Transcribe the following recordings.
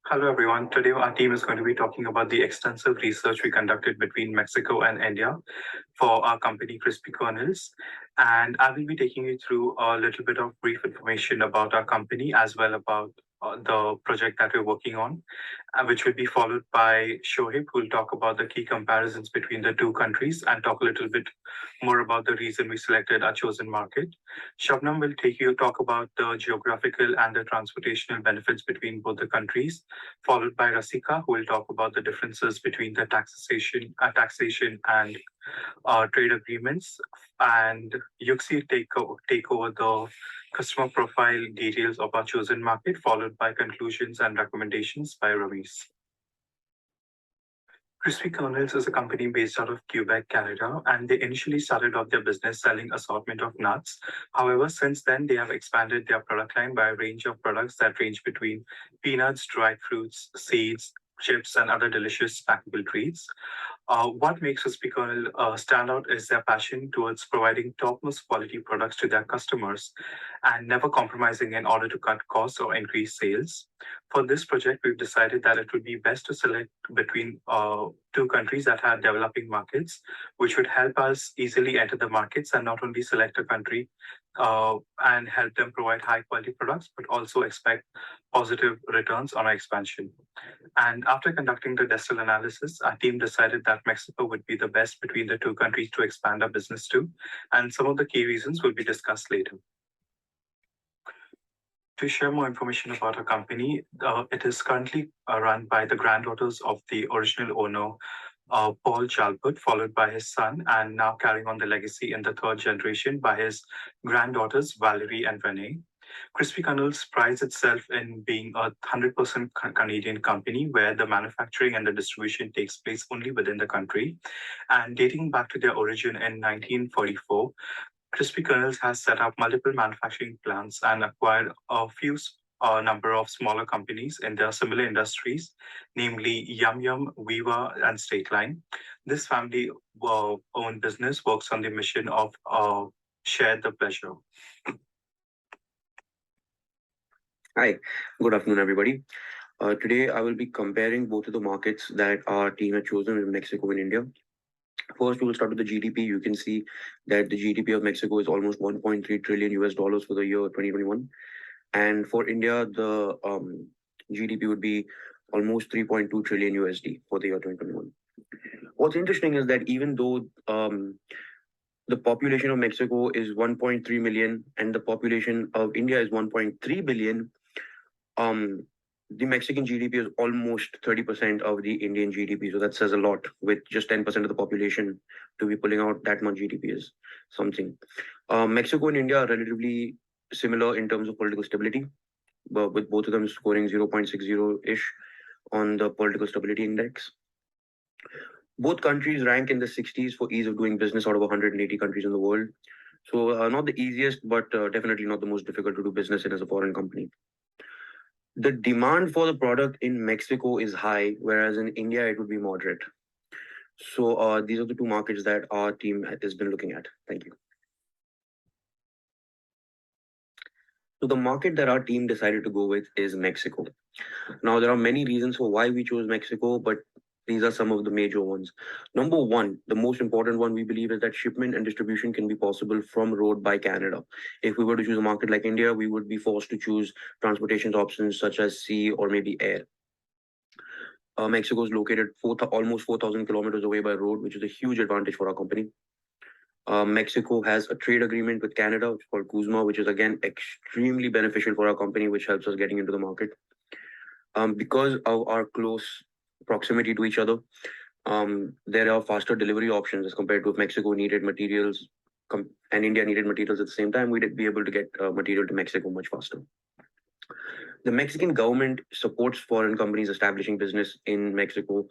Hello, everyone. Today, our team is going to be talking about the extensive research we conducted between Mexico and India for our company, Crispy Kernels. And I will be taking you through a little bit of brief information about our company as well about the project that we're working on, which will be followed by Shoaib, who will talk about the key comparisons between the two countries and talk a little bit more about the reason we selected our chosen market. Shabnam will talk about the geographical and the transportational benefits between both the countries, followed by Rasika, who will talk about the differences between the taxation and trade agreements, and Yuxi take over the customer profile details of our chosen market, followed by conclusions and recommendations by Ravis. Crispy Kernels is a company based out of Quebec, Canada, and they initially started off their business selling assortment of nuts. However, since then, they have expanded their product line by a range of products that range between peanuts, dried fruits, seeds, chips, and other delicious snackable treats. What makes Crispy Kernel stand out is their passion towards providing topmost quality products to their customers and never compromising in order to cut costs or increase sales. For this project, we've decided that it would be best to select between two countries that have developing markets, which would help us easily enter the markets and not only select a country and help them provide high quality products, but also expect positive returns on our expansion. And after conducting the decimal analysis, our team decided that Mexico would be the best between the two countries to expand our business to. And some of the key reasons will be discussed later. To share more information about our company, it is currently run by the granddaughters of the original owner, Paul Jalbert, followed by his son, and now carrying on the legacy in the third generation by his granddaughters, Valerie and Renee. Crispy Kernels prides itself in being a 100% Canadian company where the manufacturing and the distribution takes place only within the country. And dating back to their origin in 1944, Crispy Kernels has set up multiple manufacturing plants and acquired a few number of smaller companies in their similar industries, namely Yum Yum, Viva, and State Line. This family owned business works on the mission of share the pleasure. Hi, good afternoon, everybody. Today, I will be comparing both of the markets that our team has chosen in Mexico and India. First, we will start with the GDP. You can see that the GDP of Mexico is almost 1.3 trillion US dollars for the year 2021. And for India, the GDP would be almost 3.2 trillion USD for the year 2021. What's interesting is that even though the population of Mexico is 1.3 million and the population of India is 1.3 billion, the Mexican GDP is almost 30% of the Indian GDP. So that says a lot. With just 10% of the population to be pulling out that much GDP is something. Mexico and India are relatively similar in terms of political stability, but with both of them scoring 0.60-ish on the political stability index. Both countries rank in the 60s for ease of doing business out of 180 countries in the world. So not the easiest, but definitely not the most difficult to do business in as a foreign company. The demand for the product in Mexico is high, whereas in India it would be moderate. So these are the two markets that our team has been looking at. Thank you. So the market that our team decided to go with is Mexico. Now, there are many reasons for why we chose Mexico, but these are some of the major ones. Number one, the most important one we believe is that shipment and distribution can be possible from road by Canada. If we were to choose a market like India, we would be forced to choose transportation options such as sea or maybe air. Mexico is located almost 4,000 kilometers away by road, which is a huge advantage for our company. Mexico has a trade agreement with Canada, which is called CUSMA, which is again extremely beneficial for our company, which helps us getting into the market. Because of our close proximity to each other, there are faster delivery options as compared to if Mexico needed materials and India needed materials at the same time, we'd be able to get material to Mexico much faster. The Mexican government supports foreign companies establishing business in Mexico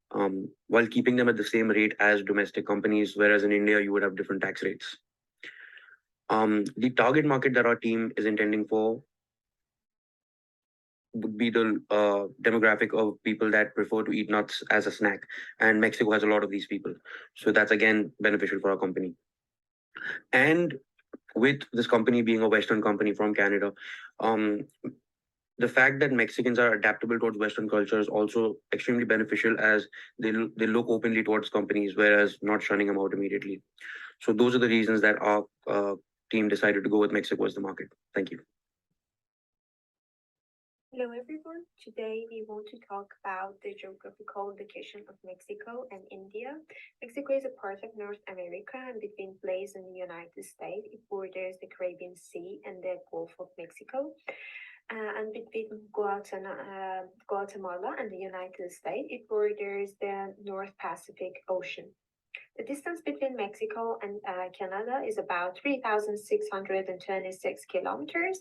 while keeping them at the same rate as domestic companies, whereas in India, you would have different tax rates. The target market that our team is intending for would be the demographic of people that prefer to eat nuts as a snack. And Mexico has a lot of these people. So that's again beneficial for our company. And with this company being a Western company from Canada, The fact that Mexicans are adaptable towards Western culture is also extremely beneficial, as they look openly towards companies, whereas not shunning them out immediately. So those are the reasons that our team decided to go with Mexico as the market. Thank you. Hello everyone. Today we want to talk about the geographical location of Mexico and India. Mexico is a part of North America and between place and the United States. It borders the Caribbean Sea and the Gulf of Mexico. And between Guatemala and the United States, it borders the North Pacific Ocean. The distance between Mexico and Canada is about 3,626 kilometers.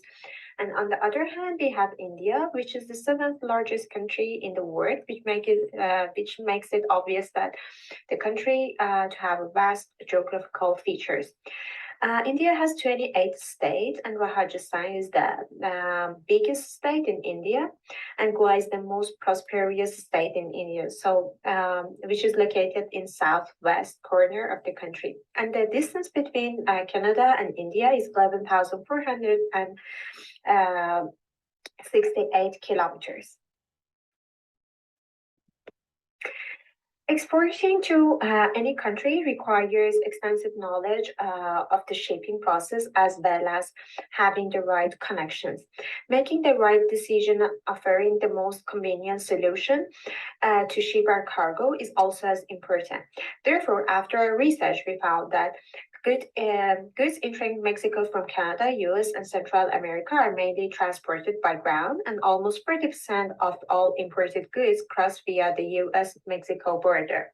And on the other hand, we have India, which is the seventh largest country in the world, which makes it obvious that the country to have vast geographical features. India has 28 states, and Rajasthan is the biggest state in India, and Goa is the most prosperous state in India, which is located in southwest corner of the country. And the distance between Canada and India is 11,468 kilometers. Exporting to any country requires extensive knowledge of the shipping process as well as having the right connections. Making the right decision, offering the most convenient solution to ship our cargo is also as important. Therefore, after our research, we found that goods entering Mexico from Canada, US, and Central America are mainly transported by ground, and almost 40% of all imported goods cross via the US-Mexico border.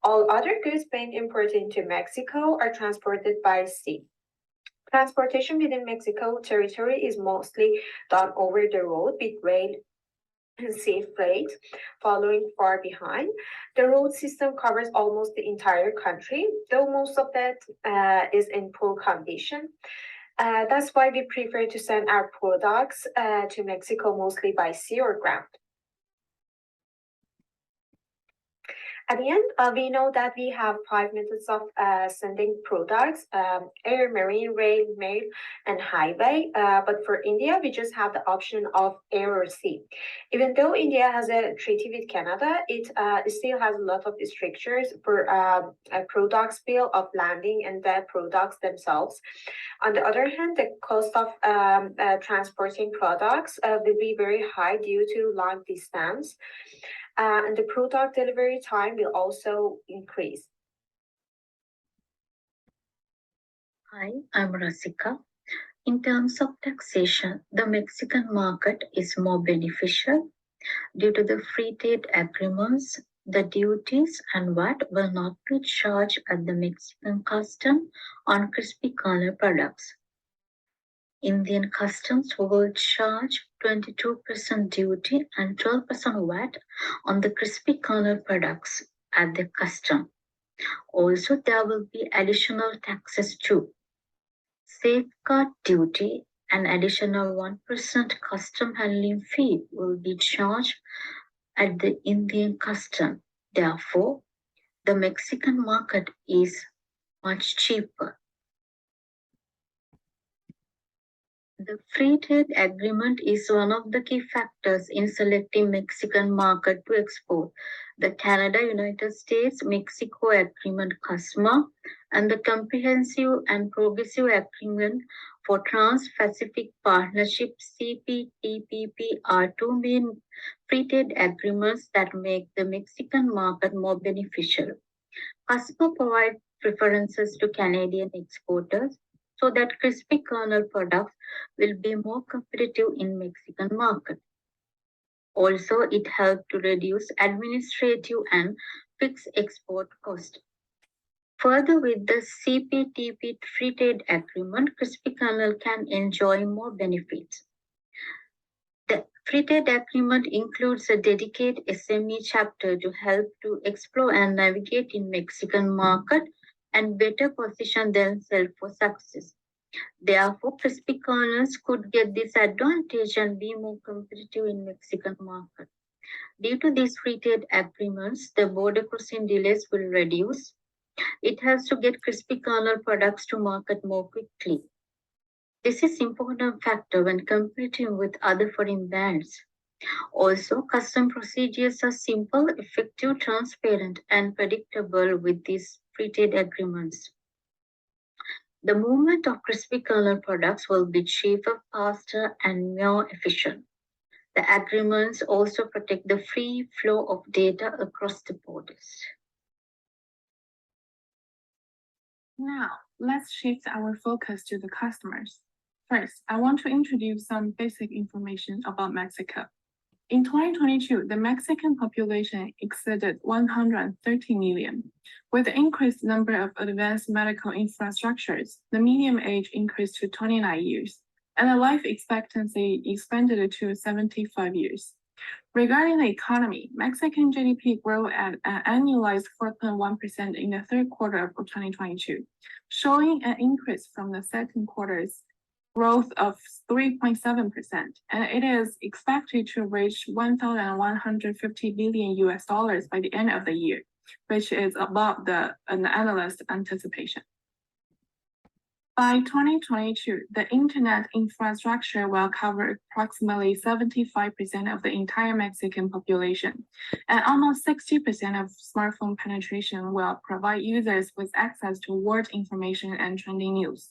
All other goods being imported into Mexico are transported by sea. Transportation within Mexico territory is mostly done over the road with rail and sea freight following far behind. The road system covers almost the entire country, though most of it is in poor condition. That's why we prefer to send our products to Mexico mostly by sea or ground. At the end, we know that we have 5 methods of sending products, air, marine, rail, mail, and highway. But for India, we just have the option of air or sea. Even though India has a treaty with Canada, it still has a lot of strictures for a product's bill of landing and the products themselves. On the other hand, the cost of transporting products will be very high due to long distance. And the product delivery time will also increase. Hi, I'm Rasika. In terms of taxation, the Mexican market is more beneficial due to the free trade agreements. The duties and VAT will not be charged at the Mexican custom on crispy kernel products. Indian customs will charge 22% duty and 12% VAT on the crispy kernel products at the custom. Also, there will be additional taxes too. Safeguard duty and additional 1% custom handling fee will be charged at the Indian custom. Therefore, the Mexican market is much cheaper. The free trade agreement is one of the key factors in selecting Mexican market to export. The Canada-United States-Mexico Agreement CUSMA and the Comprehensive and Progressive Agreement for Trans-Pacific Partnership CPTPP are two main free trade agreements that make the Mexican market more beneficial. CUSMA provides preferences to Canadian exporters so that crispy kernel products will be more competitive in Mexican market. Also, it helped to reduce administrative and fixed export cost. Further, with the CPTP free trade agreement, crispy kernel can enjoy more benefits. The free trade agreement includes a dedicated SME chapter to help to explore and navigate in Mexican market and better position themselves for success. Therefore, crispy kernels could get this advantage and be more competitive in Mexican market. Due to these free trade agreements, the border crossing delays will reduce. It helps to get crispy kernel products to market more quickly. This is important factor when competing with other foreign brands. Also, custom procedures are simple, effective, transparent, and predictable with these free trade agreements. The movement of crispy color products will be cheaper, faster, and more efficient. The agreements also protect the free flow of data across the borders. Now, let's shift our focus to the customers. First, I want to introduce some basic information about Mexico. In 2022, the Mexican population exceeded 130 million. With the increased number of advanced medical infrastructures, the median age increased to 29 years, and the life expectancy expanded to 75 years. Regarding the economy, Mexican GDP grew at an annualized 4.1% in the third quarter of 2022, showing an increase from the second quarter's growth of 3.7%, and it is expected to reach 1,150 billion US dollars by the end of the year, which is above an analyst anticipation. By 2022, the internet infrastructure will cover approximately 75% of the entire Mexican population, and almost 60% of smartphone penetration will provide users with access to world information and trending news.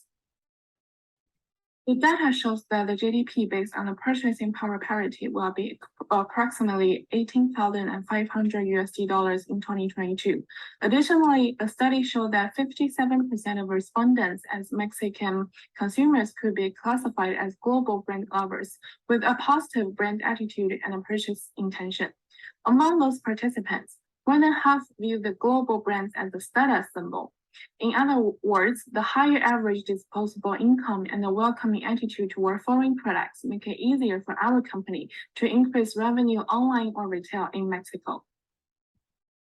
The data shows that the GDP based on the purchasing power parity will be approximately 18,500 USD dollars in 2022. Additionally, a study showed that 57% of respondents as Mexican consumers could be classified as global brand lovers with a positive brand attitude and a purchase intention. Among those participants, more than half view the global brands as a status symbol. In other words, the higher average disposable income and the welcoming attitude toward foreign products make it easier for our company to increase revenue online or retail in Mexico.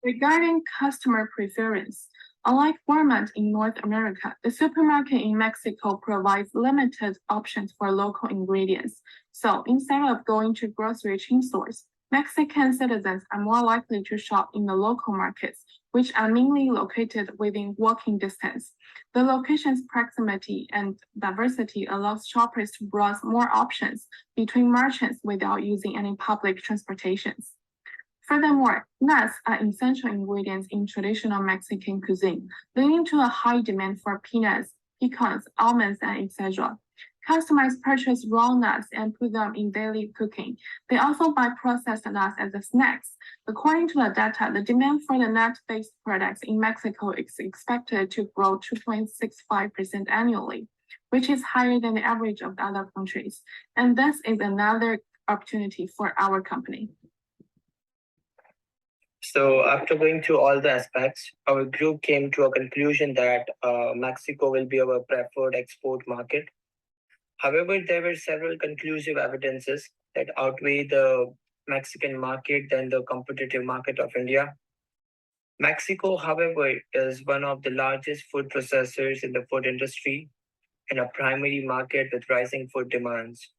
Regarding customer preference, unlike Walmart in North America, the supermarket in Mexico provides limited options for local ingredients. So instead of going to grocery chain stores, Mexican citizens are more likely to shop in the local markets, which are mainly located within walking distance. The location's proximity and diversity allows shoppers to browse more options between merchants without using any public transportations. Furthermore, nuts are essential ingredients in traditional Mexican cuisine, leading to a high demand for peanuts, pecans, almonds, and etc. Customers purchase raw nuts and put them in daily cooking. They also buy processed nuts as snacks. According to the data, the demand for the nut-based products in Mexico is expected to grow 2.65% annually, which is higher than the average of the other countries. And this is another opportunity for our company. So after going through all the aspects, our group came to a conclusion that Mexico will be our preferred export market. However, there were several conclusive evidences that outweigh the Mexican market than the competitive market of India. Mexico, however, is one of the largest food processors in the food industry and a primary market with rising food demands.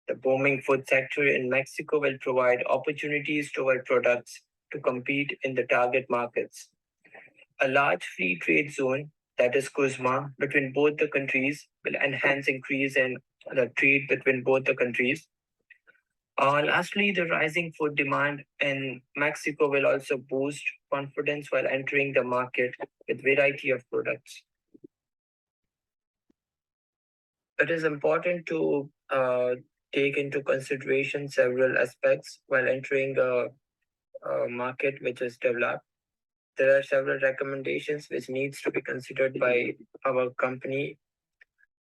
The booming food sector in Mexico will provide opportunities to our products to compete in the target markets. A large free trade zone, that is CUSMA, between both the countries will enhance increase in the trade between both the countries. Lastly, the rising food demand in Mexico will also boost confidence while entering the market with variety of products. It is important to take into consideration several aspects while entering a market which is developed. There are several recommendations which needs to be considered by our company.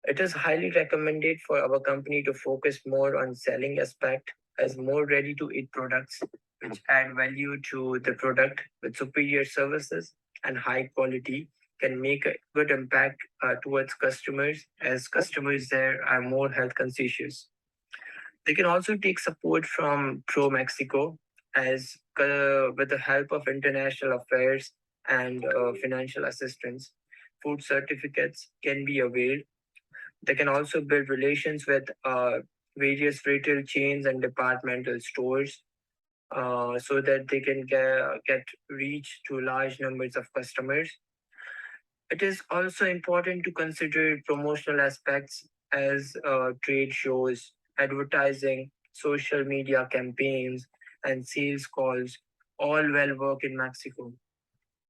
It is highly recommended for our company to focus more on selling aspect as more ready-to-eat products which add value to the product with superior services and high quality can make a good impact towards customers as customers there are more health conscious. They can also take support from Pro Mexico as with the help of international affairs and financial assistance, food certificates can be availed. They can also build relations with various retail chains and departmental stores so that they can get reach to large numbers of customers. It is also important to consider promotional aspects as trade shows, advertising, social media campaigns, and sales calls all well work in Mexico.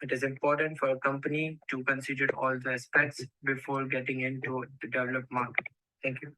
It is important for a company to consider all the aspects before getting into the developed market. Thank you.